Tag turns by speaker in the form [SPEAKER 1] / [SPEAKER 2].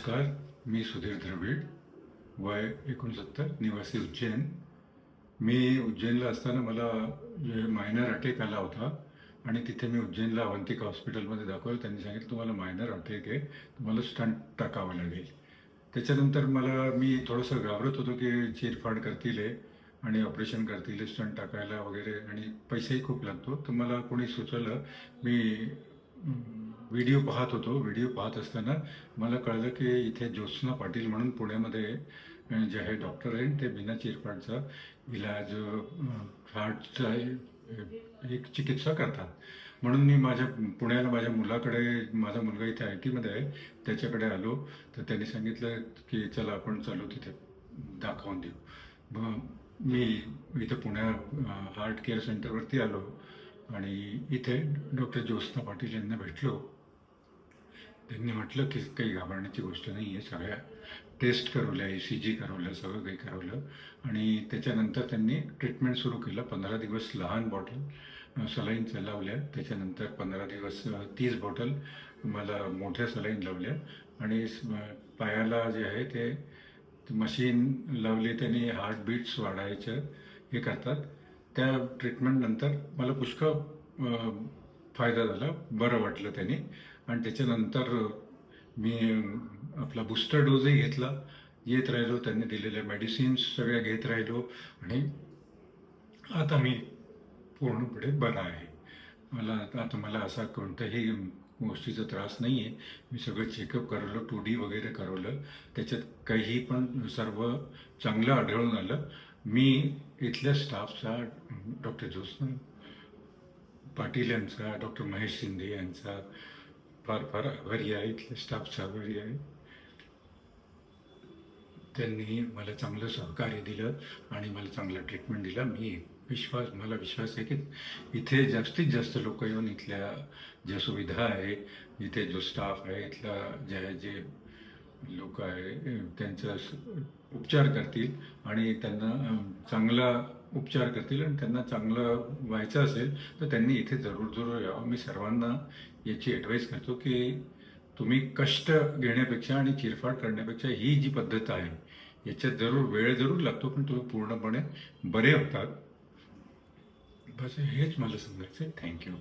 [SPEAKER 1] नमस्कार. मी सुधीर द्रविड, वय 69, निवासी उज्जैन. मी उज्जैनला असताना मला मायनर अटॅक आला होता आणि तिथे मी उज्जैनला अवंतिका हॉस्पिटलमध्ये दाखवलं. त्यांनी सांगितलं तुम्हाला मायनर अटॅक आहे, तुम्हाला स्टंट टाकावं लागेल. त्याच्यानंतर मी थोडंसं घाबरत होतो की चिरफाड करतील आहे आणि ऑपरेशन करतील, स्टंट टाकायला वगैरे, आणि पैसाही खूप लागतो. तर मला कोणी सुचवलं. मी व्हिडिओ पाहत होतो. व्हिडिओ पाहत असताना मला कळलं की इथे ज्योत्स्ना पाटील म्हणून पुण्यामध्ये जे आहे डॉक्टर आहे, ते बिना चिरफाडचा इलाज, हार्टचा एक चिकित्सा करतात. म्हणून मी पुण्याला माझ्या मुलाकडे, माझा मुलगा इथे आय टीमध्ये आहे, त्याच्याकडे आलो. तर त्यांनी सांगितलं की चला आपण चालू तिथे दाखवून देऊ. मग मी इथं हार्ट केअर सेंटरवरती आलो आणि इथे डॉक्टर ज्योत्स्ना पाटील यांना भेटलो. त्यांनी म्हटलं की काही घाबरण्याची गोष्ट नाही आहे, सगळ्या टेस्ट करवल्या, ECG करवलं, सगळं काही करवलं. आणि त्याच्यानंतर त्यांनी ट्रीटमेंट सुरू केलं. 15 दिवस लहान बॉटल सलाईन लावल्या. त्याच्यानंतर 15 दिवस 30 बॉटल मला मोठ्या सलाईन लावल्या. आणि पायाला जे आहे ते मशीन लावली. त्यांनी हार्टबीट्स वाढायचं हे करतात. त्या ट्रीटमेंटनंतर मला पुष्कळ फायदा झाला, बरं वाटलं त्यांनी. आणि त्याच्यानंतर मी आपला बूस्टर डोजही घेतला, येत राहिलो, त्यांनी दिलेल्या मेडिसिन्स सगळ्या घेत राहिलो. आणि आता मी पूर्णपणे बरा आहे. मला असा कोणत्याही गोष्टीचा त्रास नाही आहे. मी सगळं चेकअप करवलं, 2D वगैरे करवलं, त्याच्यात काही पण सर्व चांगलं आढळून आलं. मी इथल्या स्टाफचा, डॉक्टर ज्योत्स्ना पाटील यांचा, डॉक्टर महेश शिंदे यांचा फार फार आभारी आहे. इथल्या स्टाफचा आभारी आहे. त्यांनी मला चांगलं सहकार्य दिलं आणि मला चांगलं ट्रीटमेंट दिलं. मला विश्वास आहे की इथे जास्तीत जास्त लोक येऊन इथल्या ज्या सुविधा आहे, इथे जो स्टाफ आहे, इथला जे लोक आहे, त्यांचा उपचार करतील आणि त्यांना चांगला उपचार करतील. आणि त्यांना चांगलं व्हायचं असेल तर त्यांनी इथे जरूर यावं. मी सर्वांना याची ॲडवाईस करतो की तुम्ही कष्ट घेण्यापेक्षा आणि चिरफाड करण्यापेक्षा ही जी पद्धत आहे, याच्यात वेळ जरूर लागतो, पण तुम्ही पूर्णपणे बरे होतात. बस हेच मला सांगायचं आहे. थँक्यू.